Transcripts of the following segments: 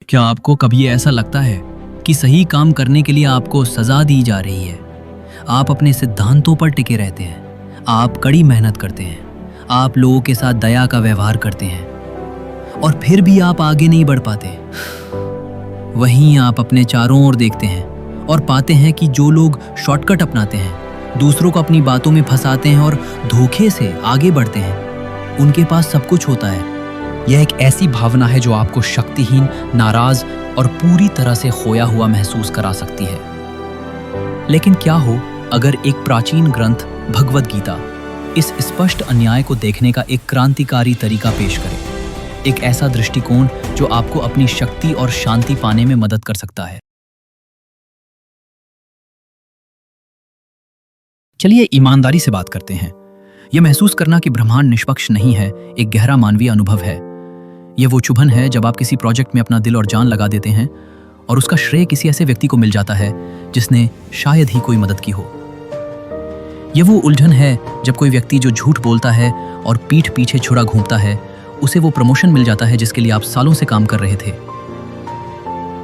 क्या आपको कभी ऐसा लगता है कि सही काम करने के लिए आपको सजा दी जा रही है? आप अपने सिद्धांतों पर टिके रहते हैं, आप कड़ी मेहनत करते हैं, आप लोगों के साथ दया का व्यवहार करते हैं, और फिर भी आप आगे नहीं बढ़ पाते। वहीं आप अपने चारों ओर देखते हैं और पाते हैं कि जो लोग शॉर्टकट अपनाते हैं, दूसरों को अपनी बातों में फंसाते हैं और धोखे से आगे बढ़ते हैं, उनके पास सब कुछ होता है। यह एक ऐसी भावना है जो आपको शक्तिहीन, नाराज और पूरी तरह से खोया हुआ महसूस करा सकती है। लेकिन क्या हो अगर एक प्राचीन ग्रंथ भगवद गीता इस स्पष्ट अन्याय को देखने का एक क्रांतिकारी तरीका पेश करे, एक ऐसा दृष्टिकोण जो आपको अपनी शक्ति और शांति पाने में मदद कर सकता है। चलिए ईमानदारी से बात करते हैं। यह महसूस करना कि ब्रह्मांड निष्पक्ष नहीं है एक गहरा मानवीय अनुभव है। यह वो चुभन है जब आप किसी प्रोजेक्ट में अपना दिल और जान लगा देते हैं और उसका श्रेय किसी ऐसे व्यक्ति को मिल जाता है जिसने शायद ही कोई मदद की हो। यह वो उलझन है जब कोई व्यक्ति जो झूठ बोलता है और पीठ पीछे छुरा घूमता है, उसे वो प्रमोशन मिल जाता है जिसके लिए आप सालों से काम कर रहे थे।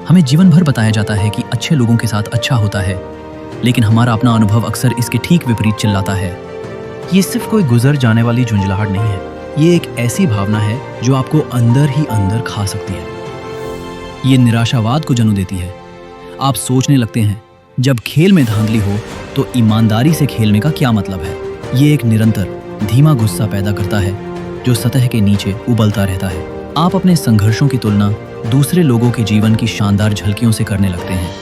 हमें जीवन भर बताया जाता है कि अच्छे लोगों के साथ अच्छा होता है, लेकिन हमारा अपना अनुभव अक्सर इसके ठीक विपरीत चिल्लाता है। ये सिर्फ कोई गुजर जाने वाली झुंझलाहट नहीं है, ये एक ऐसी भावना है जो आपको अंदर ही अंदर खा सकती है। ये निराशावाद को जन्म देती है। आप सोचने लगते हैं जब खेल में धांधली हो तो ईमानदारी से खेलने का क्या मतलब है। ये एक निरंतर धीमा गुस्सा पैदा करता है जो सतह के नीचे उबलता रहता है। आप अपने संघर्षों की तुलना दूसरे लोगों के जीवन की शानदार झलकियों से करने लगते हैं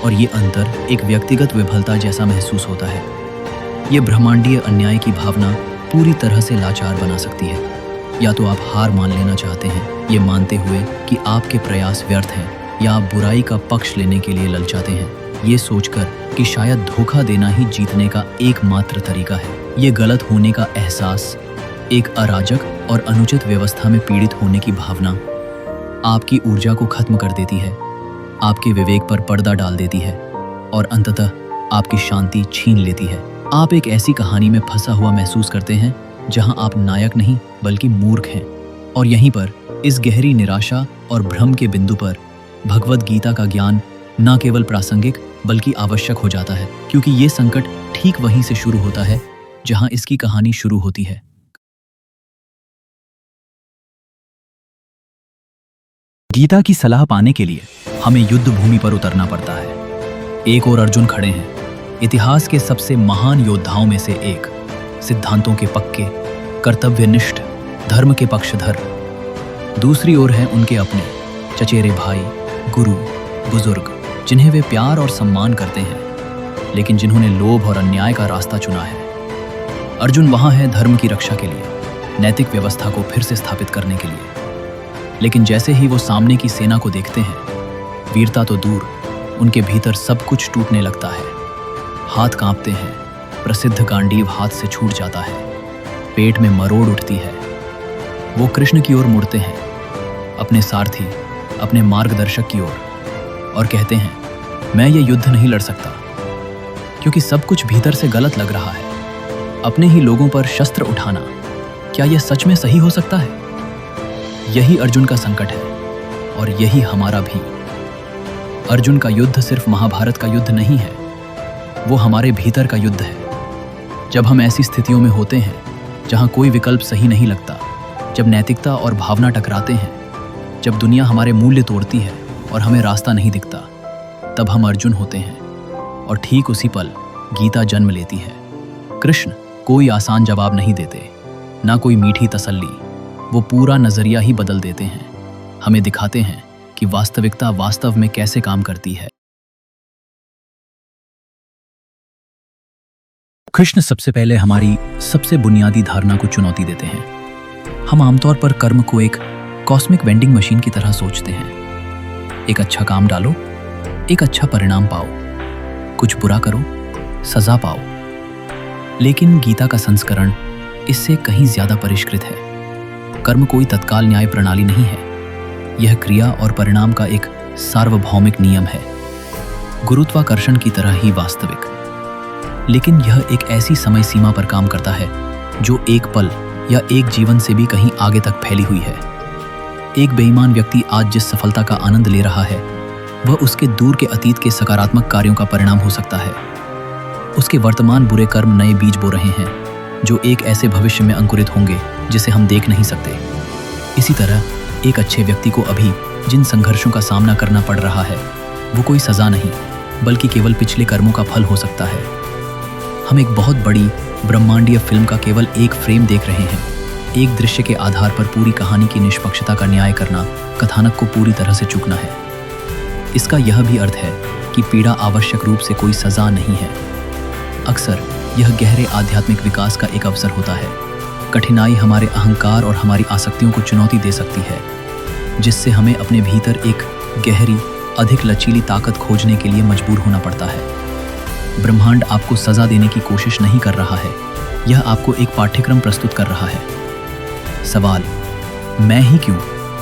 और ये अंतर एक व्यक्तिगत विफलता जैसा महसूस होता है। ये ब्रह्मांडीय अन्याय की भावना पूरी तरह से लाचार बना सकती है। या तो आप हार मान लेना चाहते हैं, ये मानते हुए कि आपके प्रयास व्यर्थ हैं, या आप बुराई का पक्ष लेने के लिए ललचाते हैं, ये सोचकर कि शायद धोखा देना ही जीतने का एकमात्र तरीका है। ये गलत होने का एहसास, एक अराजक और अनुचित व्यवस्था में पीड़ित होने की भावना आपकी ऊर्जा को खत्म कर देती है, आपके विवेक पर पर्दा डाल देती है और अंततः आपकी शांति छीन लेती है। आप एक ऐसी कहानी में फंसा हुआ महसूस करते हैं जहां आप नायक नहीं बल्कि मूर्ख हैं। और यहीं पर इस गहरी निराशा और भ्रम के बिंदु पर भगवद गीता का ज्ञान न केवल प्रासंगिक बल्कि आवश्यक हो जाता है, क्योंकि ये संकट ठीक वहीं से शुरू होता है जहां इसकी कहानी शुरू होती है। गीता की सलाह पाने के लिए हमें युद्ध भूमि पर उतरना पड़ता है। एक ओर अर्जुन खड़े हैं, इतिहास के सबसे महान योद्धाओं में से एक, सिद्धांतों के पक्के, कर्तव्यनिष्ठ, धर्म के पक्षधर। दूसरी ओर हैं उनके अपने चचेरे भाई, गुरु, बुजुर्ग, जिन्हें वे प्यार और सम्मान करते हैं, लेकिन जिन्होंने लोभ और अन्याय का रास्ता चुना है। अर्जुन वहां है धर्म की रक्षा के लिए, नैतिक व्यवस्था को फिर से स्थापित करने के लिए। लेकिन जैसे ही वो सामने की सेना को देखते हैं, वीरता तो दूर, उनके भीतर सब कुछ टूटने लगता है। हाथ कांपते हैं, प्रसिद्ध गांडीव हाथ से छूट जाता है, पेट में मरोड़ उठती है। वो कृष्ण की ओर मुड़ते हैं, अपने सारथी, अपने मार्गदर्शक की ओर, और कहते हैं, मैं ये युद्ध नहीं लड़ सकता, क्योंकि सब कुछ भीतर से गलत लग रहा है। अपने ही लोगों पर शस्त्र उठाना, क्या यह सच में सही हो सकता है? यही अर्जुन का संकट है, और यही हमारा भी। अर्जुन का युद्ध सिर्फ महाभारत का युद्ध नहीं है, वो हमारे भीतर का युद्ध है। जब हम ऐसी स्थितियों में होते हैं जहां कोई विकल्प सही नहीं लगता, जब नैतिकता और भावना टकराते हैं, जब दुनिया हमारे मूल्य तोड़ती है और हमें रास्ता नहीं दिखता, तब हम अर्जुन होते हैं। और ठीक उसी पल गीता जन्म लेती है। कृष्ण कोई आसान जवाब नहीं देते, ना कोई मीठी तसल्ली, वो पूरा नजरिया ही बदल देते हैं। हमें दिखाते हैं कि वास्तविकता वास्तव में कैसे काम करती है। कृष्ण सबसे पहले हमारी सबसे बुनियादी धारणा को चुनौती देते हैं। हम आमतौर पर कर्म को एक कॉस्मिक वेंडिंग मशीन की तरह सोचते हैं। एक अच्छा काम डालो, एक अच्छा परिणाम पाओ, कुछ बुरा करो, सजा पाओ। लेकिन गीता का संस्करण इससे कहीं ज्यादा परिष्कृत है। कर्म कोई तत्काल न्याय प्रणाली नहीं है, यह क्रिया और परिणाम का एक सार्वभौमिक नियम है, गुरुत्वाकर्षण की तरह ही वास्तविक। लेकिन यह एक ऐसी समय सीमा पर काम करता है जो एक पल या एक जीवन से भी कहीं आगे तक फैली हुई है। एक बेईमान व्यक्ति आज जिस सफलता का आनंद ले रहा है वह उसके दूर के अतीत के सकारात्मक कार्यों का परिणाम हो सकता है। उसके वर्तमान बुरे कर्म नए बीज बो रहे हैं जो एक ऐसे भविष्य में अंकुरित होंगे जिसे हम देख नहीं सकते। इसी तरह एक अच्छे व्यक्ति को अभी जिन संघर्षों का सामना करना पड़ रहा है वो कोई सजा नहीं बल्कि केवल पिछले कर्मों का फल हो सकता है। हम एक बहुत बड़ी ब्रह्मांडीय फिल्म का केवल एक फ्रेम देख रहे हैं। एक दृश्य के आधार पर पूरी कहानी की निष्पक्षता का न्याय करना कथानक को पूरी तरह से चूकना है। इसका यह भी अर्थ है कि पीड़ा आवश्यक रूप से कोई सजा नहीं है। अक्सर यह गहरे आध्यात्मिक विकास का एक अवसर होता है। कठिनाई हमारे अहंकार और हमारी आसक्तियों को चुनौती दे सकती है जिससे हमें अपने भीतर एक गहरी अधिक लचीली ताकत खोजने के लिए मजबूर होना पड़ता है। ब्रह्मांड आपको सजा देने की कोशिश नहीं कर रहा है, यह आपको एक पाठ्यक्रम प्रस्तुत कर रहा है। सवाल मैं ही क्यों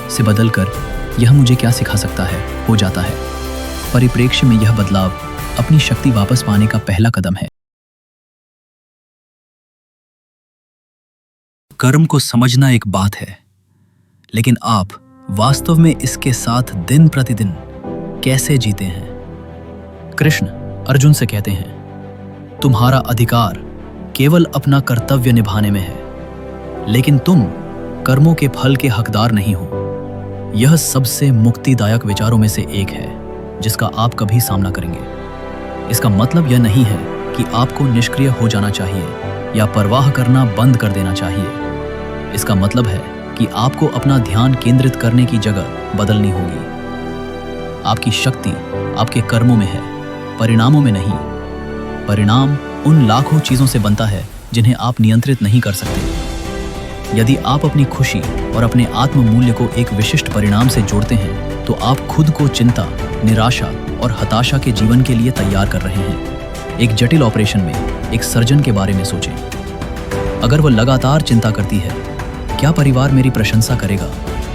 से बदलकर यह मुझे क्या सिखा सकता है हो जाता है। परिप्रेक्ष्य में यह बदलाव अपनी शक्ति वापस पाने का पहला कदम है। कर्म को समझना एक बात है, लेकिन आप वास्तव में इसके साथ दिन प्रतिदिन कैसे जीते हैं। कृष्ण अर्जुन से कहते हैं, तुम्हारा अधिकार केवल अपना कर्तव्य निभाने में है, लेकिन तुम कर्मों के फल के हकदार नहीं हो। यह सबसे मुक्तिदायक विचारों में से एक है जिसका आप कभी सामना करेंगे। इसका मतलब यह नहीं है कि आपको निष्क्रिय हो जाना चाहिए या परवाह करना बंद कर देना चाहिए। इसका मतलब है कि आपको अपना ध्यान केंद्रित करने की जगह बदलनी होगी। आपकी शक्ति आपके कर्मों में है, परिणामों में नहीं। परिणाम उन लाखों चीजों से बनता है जिन्हें आप नियंत्रित नहीं कर सकते। यदि आप अपनी खुशी और अपने आत्म मूल्य को एक विशिष्ट परिणाम से जोड़ते हैं तो आप खुद को चिंता, निराशा और हताशा के जीवन के लिए तैयार कर रहे हैं। एक जटिल ऑपरेशन में एक सर्जन के बारे में सोचें। अगर वह लगातार चिंता करती है, क्या परिवार मेरी प्रशंसा करेगा,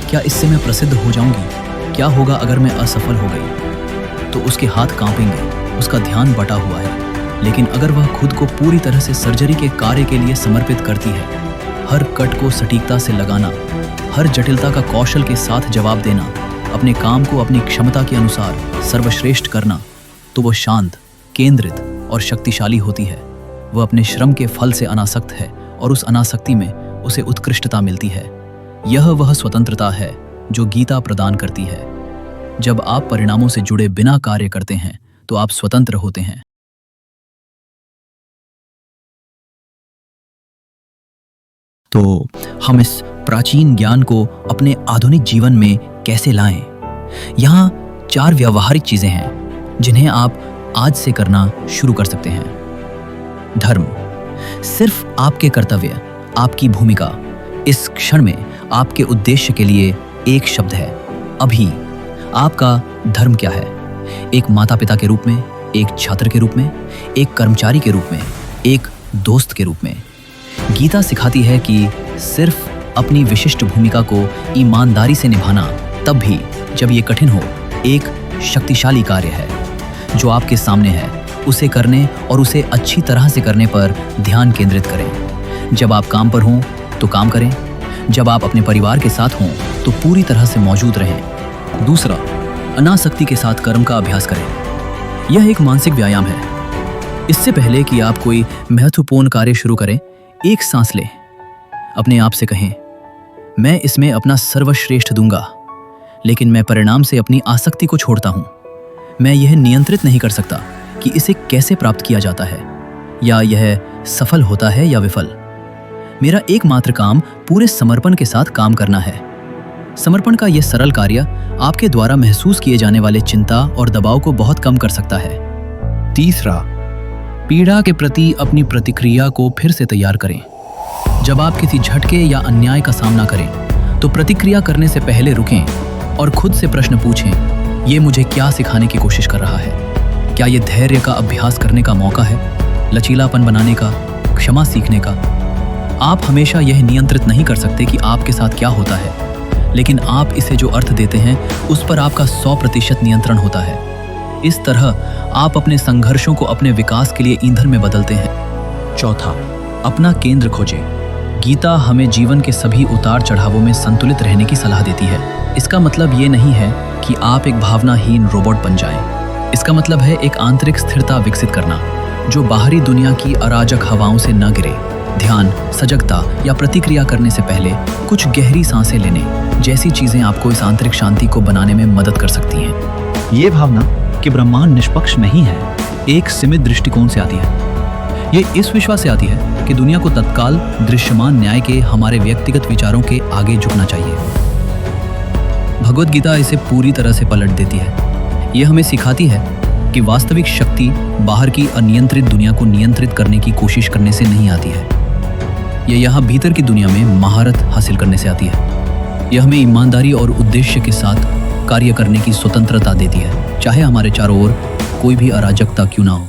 क्या इससे मैं प्रसिद्ध हो जाऊंगी, क्या होगा अगर मैं असफल हो गई, तो उसके हाथ कांपेंगे, उसका ध्यान बटा हुआ है। लेकिन अगर वह खुद को पूरी तरह से सर्जरी के कार्य के लिए समर्पित करती है, हर कट को सटीकता से लगाना, हर जटिलता का कौशल के साथ जवाब देना, अपने काम को अपनी क्षमता के अनुसार सर्वश्रेष्ठ करना, तो वो शांत, केंद्रित और शक्तिशाली होती है। वह अपने श्रम के फल से अनासक्त है और उस अनासक्ति में उसे उत्कृष्टता मिलती है। यह वह स्वतंत्रता है जो गीता प्रदान करती है। जब आप परिणामों से जुड़े बिना कार्य करते हैं तो आप स्वतंत्र होते हैं। तो हम इस प्राचीन ज्ञान को अपने आधुनिक जीवन में कैसे लाएं? यहाँ 4 व्यावहारिक चीजें हैं जिन्हें आप आज से करना शुरू कर सकते हैं। धर्म, सिर्फ आपके कर्तव्य, आपकी भूमिका। इस क्षण में आपके उद्देश्य के लिए एक शब्द है, अभी। आपका धर्म क्या है? एक माता पिता के रूप में, एक छात्र के रूप में, एक कर्मचारी के रूप में, एक दोस्त के रूप में। गीता सिखाती है कि सिर्फ अपनी विशिष्ट भूमिका को ईमानदारी से निभाना तब भी जब ये कठिन हो, एक शक्तिशाली कार्य है जो आपके सामने है। उसे करने और उसे अच्छी तरह से करने पर ध्यान केंद्रित करें। जब आप काम पर हों तो काम करें, जब आप अपने परिवार के साथ हों तो पूरी तरह से मौजूद रहें। दूसरा, अनासक्ति के साथ कर्म का अभ्यास करें। यह एक मानसिक व्यायाम है। इससे पहले कि आप कोई महत्वपूर्ण कार्य शुरू करें, एक सांस लें। अपने आप से कहें, मैं इसमें अपना सर्वश्रेष्ठ दूंगा, लेकिन मैं परिणाम से अपनी आसक्ति को छोड़ता हूं। मैं यह नियंत्रित नहीं कर सकता कि इसे कैसे प्राप्त किया जाता है, या यह सफल होता है या विफल। मेरा एकमात्र काम पूरे समर्पण के साथ काम करना है। समर्पण का यह सरल कार्य आपके द्वारा महसूस किए जाने वाले चिंता और दबाव को बहुत कम कर सकता है। तीसरा, पीड़ा के प्रति अपनी प्रतिक्रिया को फिर से तैयार करें। जब आप किसी झटके या अन्याय का सामना करें तो प्रतिक्रिया करने से पहले रुकें और खुद से प्रश्न पूछें, ये मुझे क्या सिखाने की कोशिश कर रहा है? क्या ये धैर्य का अभ्यास करने का मौका है, लचीलापन बनाने का, क्षमा सीखने का? आप हमेशा यह नियंत्रित नहीं कर सकते कि आपके साथ क्या होता है, लेकिन आप इसे जो अर्थ देते हैं उस पर आपका 100% नियंत्रण होता है। इस तरह आप अपने संघर्षों को अपने विकास के लिए ईंधन में बदलते हैं। चौथा, अपना केंद्र खोजें। गीता हमें जीवन के सभी उतार चढ़ावों में संतुलित रहने की सलाह देती है। इसका मतलब ये नहीं है कि आप एक भावनाहीन रोबोट बन जाएं। इसका मतलब है एक आंतरिक स्थिरता विकसित करना जो बाहरी दुनिया की अराजक हवाओं से न गिरे। ध्यान, सजगता या प्रतिक्रिया करने से पहले कुछ गहरी सांसें लेने जैसी चीजें आपको इस आंतरिक शांति को बनाने में मदद कर सकती हैं। ये भावना कि ब्रह्मांड निष्पक्ष नहीं है एक सीमित दृष्टिकोण से आती है। ये इस विश्वास से आती है कि दुनिया को तत्काल दृश्यमान न्याय के हमारे व्यक्तिगत विचारों के आगे झुकना चाहिए। भगवत गीता इसे पूरी तरह से पलट देती है। यह हमें सिखाती है कि वास्तविक शक्ति बाहर की अनियंत्रित दुनिया को नियंत्रित करने की कोशिश करने से नहीं आती है। यह यहाँ भीतर की दुनिया में महारत हासिल करने से आती है। यह हमें ईमानदारी और उद्देश्य के साथ कार्य करने की स्वतंत्रता देती है, चाहे हमारे चारों ओर कोई भी अराजकता क्यों ना हो।